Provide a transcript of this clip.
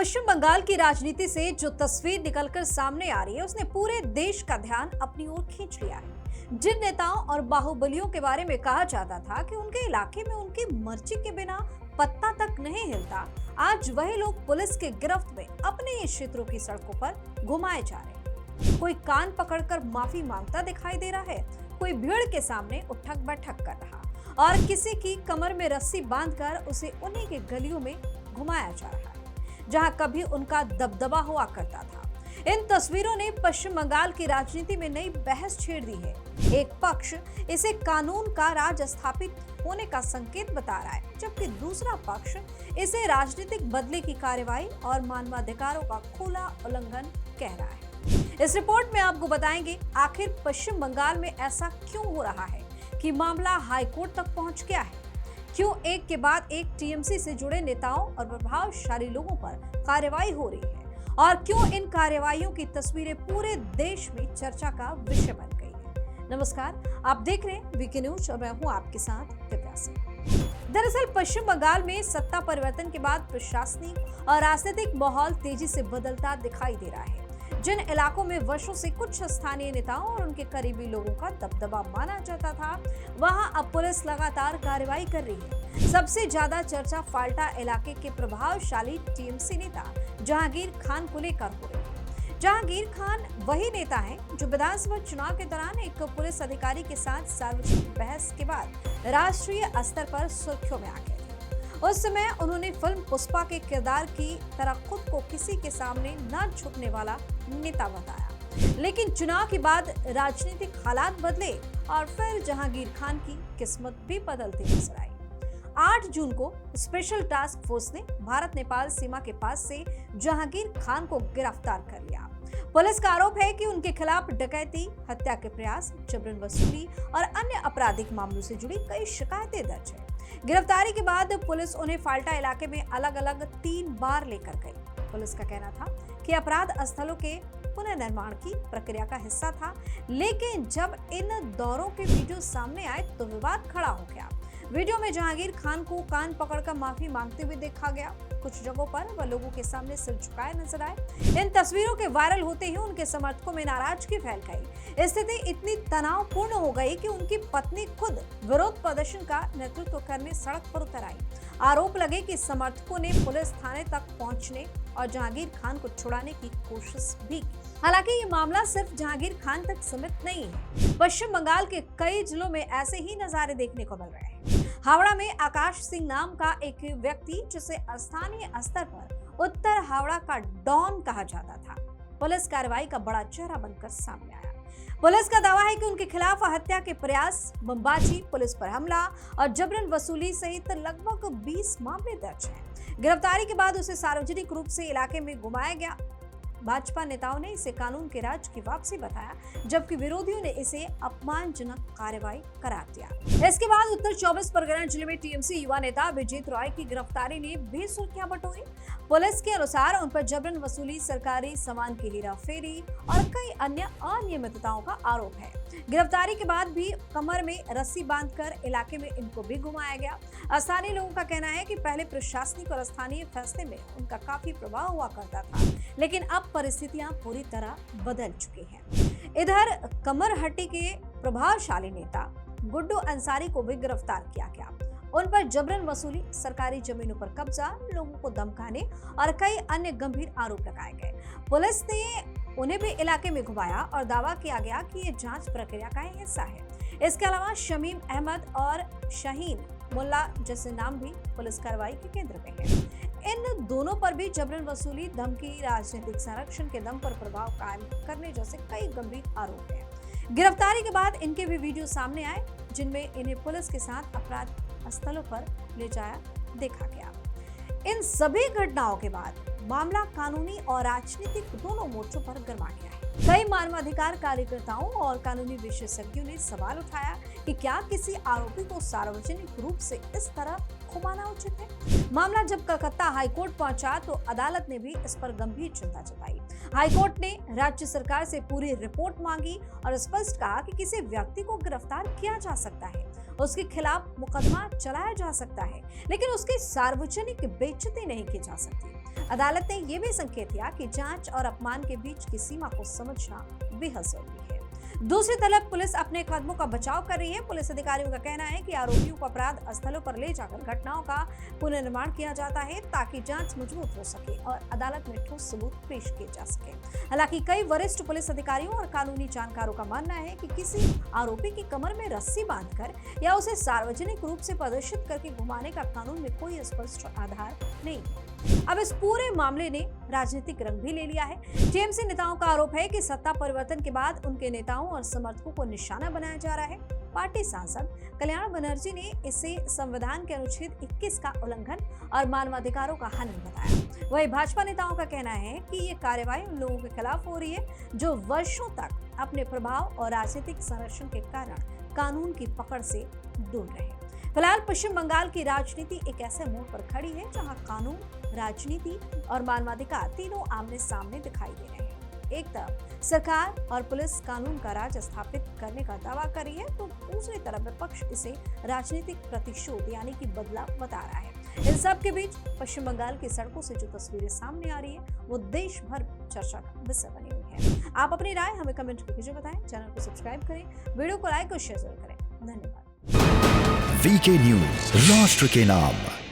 पश्चिम बंगाल की राजनीति से जो तस्वीर निकलकर सामने आ रही है उसने पूरे देश का ध्यान अपनी ओर खींच लिया है। जिन नेताओं और बाहुबलियों के बारे में कहा जाता था कि उनके इलाके में उनकी मर्जी के बिना पत्ता तक नहीं हिलता, आज वही लोग पुलिस के गिरफ्त में अपने ही क्षेत्रों की सड़कों पर घुमाए जा रहे हैं। कोई कान पकड़कर माफी मांगता दिखाई दे रहा है, कोई भीड़ के सामने उठक बैठक कर रहा और किसी की कमर में रस्सी बांधकर उसे उन्हीं के गलियों में घुमाया जा रहा है जहां कभी उनका दबदबा हुआ करता था। इन तस्वीरों ने पश्चिम बंगाल की राजनीति में नई बहस छेड़ दी है। एक पक्ष इसे कानून का राज स्थापित होने का संकेत बता रहा है, जबकि दूसरा पक्ष इसे राजनीतिक बदले की कार्रवाई और मानवाधिकारों का खुला उल्लंघन कह रहा है। इस रिपोर्ट में आपको बताएंगे आखिर पश्चिम बंगाल में ऐसा क्यों हो रहा है कि मामला हाईकोर्ट तक पहुंच गया है, क्यों एक के बाद एक टीएमसी से जुड़े नेताओं और प्रभावशाली लोगों पर कार्रवाई हो रही है और क्यों इन कार्रवाइयों की तस्वीरें पूरे देश में चर्चा का विषय बन गई है। नमस्कार, आप देख रहे हैं वीके न्यूज और मैं हूं आपके साथ दिव्या सिंह। दरअसल पश्चिम बंगाल में सत्ता परिवर्तन के बाद प्रशासनिक और राजनीतिक माहौल तेजी से बदलता दिखाई दे रहा है। जिन इलाकों में वर्षों से कुछ स्थानीय नेताओं और उनके करीबी लोगों का दबदबा माना जाता था, वहां अब पुलिस लगातार कार्रवाई कर रही है। सबसे ज्यादा चर्चा फाल्टा इलाके के प्रभावशाली टीएमसी नेता जहांगीर खान को लेकर हो रही है। जहांगीर खान वही नेता हैं जो विधानसभा चुनाव के दौरान एक पुलिस अधिकारी के साथ सार्वजनिक बहस के बाद राष्ट्रीय स्तर पर सुर्खियों में आ गए थे। उस समय उन्होंने फिल्म पुष्पा के किरदार की तरह खुद को किसी के सामने न झुकने वाला नेता बताया, लेकिन चुनाव के बाद राजनीतिक हालात बदले और फिर जहांगीर खान की किस्मत भी बदलती नजर आई। 8 जून को स्पेशल टास्क फोर्स ने भारत नेपाल सीमा के पास से जहांगीर खान को गिरफ्तार कर लिया। पुलिस का आरोप है कि उनके खिलाफ डकैती, हत्या के प्रयास, जबरन वसूली और अन्य आपराधिक मामलों से जुड़ी कई शिकायतें दर्ज है। गिरफ्तारी के बाद पुलिस उन्हें फाल्टा इलाके में अलग अलग 3 बार लेकर गई। पुलिस का कहना था कि अपराध स्थलों के पुनर्निर्माण की प्रक्रिया का हिस्सा था, लेकिन जब इन दौरों के वीडियो सामने आए तो विवाद खड़ा हो गया। वीडियो में जहांगीर खान को कान पकड़कर माफी मांगते हुए देखा गया। कुछ जगहों पर वह लोगों के सामने सिर झुकाए नजर आए। इन तस्वीरों के वायरल होते ही उनके समर्थकों में नाराजगी फैल गई। स्थिति इतनी तनावपूर्ण हो गई कि उनकी पत्नी खुद विरोध प्रदर्शन का नेतृत्व करने सड़क पर उतर आई। आरोप लगे कि समर्थकों ने पुलिस थाने तक पहुंचने और जहांगीर खान को छुड़ाने की कोशिश भी की। हालांकि ये मामला सिर्फ जहांगीर खान तक सीमित नहीं है। पश्चिम बंगाल के कई जिलों में ऐसे ही नजारे देखने को मिल रहे हैं। हावड़ा में आकाश सिंह नाम का एक व्यक्ति, जिसे स्थानीय स्तर पर उत्तर हावड़ा का डॉन कहा जाता था, पुलिस कार्रवाई का बड़ा चेहरा बनकर सामने आया। पुलिस का दावा है कि उनके खिलाफ हत्या के प्रयास, बमबाजी, पुलिस पर हमला और जबरन वसूली सहित लगभग 20 मामले दर्ज हैं। गिरफ्तारी के बाद उसे सार्वजनिक रूप से इलाके में घुमाया गया। भाजपा नेताओं ने इसे कानून के राज की वापसी बताया, जबकि विरोधियों ने इसे अपमानजनक कार्रवाई करार दिया। इसके बाद उत्तर 24 परगना जिले में टीएमसी युवा नेता अभिजीत रॉय की गिरफ्तारी ने भी सुर्खियां बटोरी। पुलिस के अनुसार उन पर जबरन वसूली, सरकारी सामान की हेराफेरी और कई अन्य अनियमितताओं का आरोप है। गिरफ्तारी के बाद भी कमर में रस्सी बांधकर इलाके में इनको भी घुमाया गया। स्थानीय लोगों का कहना है कि पहले प्रशासनिक और स्थानीय फैसले में उनका काफी प्रभाव हुआ करता था, लेकिन अब परिस्थितियां पूरी तरह बदल चुकी हैं। इधर कमरहट्टी के प्रभावशाली नेता गुड्डू अंसारी को भी गिरफ्तार किया गया। उन पर जबरन वसूली, सरकारी जमीनों पर कब्जा, लोगों को धमकाने और कई अन्य गंभीर आरोप लगाए गए। पुलिस ने उन्हें भी इलाके में घुमाया और दावा किया गया कि ये जांच प्रक्रिया का हिस्सा है। इसके अलावा शमीम अहमद और शाहीन मुल्ला जैसे नाम भी पुलिस कार्रवाई के केंद्र में है। इन दोनों पर भी जबरन वसूली, धमकी, राजनीतिक संरक्षण के दम पर प्रभाव कायम करने जैसे कई गंभीर आरोप हैं। गिरफ्तारी के बाद इनके भी वीडियो सामने आए, जिनमें इन्हें पुलिस के साथ अपराध स्थलों पर ले जाया देखा गया। इन सभी घटनाओं के बाद मामला कानूनी और राजनीतिक दोनों मोर्चों पर गर्मा गया है। कई मानवाधिकार कार्यकर्ताओं और कानूनी विशेषज्ञों ने सवाल उठाया कि क्या किसी आरोपी को सार्वजनिक रूप से इस तरह घुमाना उचित है। मामला जब कलकत्ता हाईकोर्ट पहुंचा तो अदालत ने भी इस पर गंभीर चिंता जताई। हाईकोर्ट ने राज्य सरकार से पूरी रिपोर्ट मांगी और स्पष्ट कहा कि किसी व्यक्ति को गिरफ्तार किया जा सकता है, उसके खिलाफ मुकदमा चलाया जा सकता है, लेकिन उसकी सार्वजनिक बेइज्जती नहीं की जा सकती। अदालत ने यह भी संकेत दिया कि जांच और अपमान के बीच की सीमा को समझना बेहद जरूरी है। दूसरी तरफ पुलिस अपने कदमों का बचाव कर रही है। पुलिस अधिकारियों का कहना है कि आरोपियों को अपराध स्थलों पर ले जाकर घटनाओं का पुनर्निर्माण किया जाता है ताकि जांच मजबूत हो सके और अदालत में ठोस सबूत पेश किए जा सके। हालांकि कई वरिष्ठ पुलिस अधिकारियों और कानूनी जानकारों का मानना है कि किसी आरोपी की कमर में रस्सी बांधकर या उसे सार्वजनिक रूप से प्रदर्शित करके घुमाने का कानून में कोई स्पष्ट आधार नहीं। अब इस पूरे मामले ने राजनीतिक रंग भी ले लिया है। टीएमसी नेताओं का आरोप है कि सत्ता परिवर्तन के बाद उनके नेताओं और समर्थकों को निशाना बनाया जा रहा है। पार्टी सांसद कल्याण बनर्जी ने इसे संविधान के अनुच्छेद 21 का उल्लंघन और मानवाधिकारों का हनन बताया। वहीं भाजपा नेताओं का कहना है कि ये कार्रवाई उन लोगों के खिलाफ हो रही है जो वर्षों तक अपने प्रभाव और राजनीतिक संरक्षण के कारण कानून की पकड़ से दूर रहे। फिलहाल पश्चिम बंगाल की राजनीति एक ऐसे मोड़ पर खड़ी है जहां कानून, राजनीति और मानवाधिकार तीनों आमने सामने दिखाई दे रहे हैं। एक तरफ सरकार और पुलिस कानून का राज स्थापित करने का दावा कर रही है तो दूसरी तरफ विपक्ष इसे राजनीतिक प्रतिशोध यानी कि बदलाव बता रहा है। इन सब के बीच पश्चिम बंगाल की सड़कों से जो तस्वीरें सामने आ रही है वो देश भर चर्चा का विषय बनी हुई है। आप अपनी राय हमें कमेंट करके बताएं। चैनल को सब्सक्राइब करें, वीडियो को लाइक और शेयर जरूर करें। धन्यवाद। वीके न्यूज, राष्ट्र के नाम।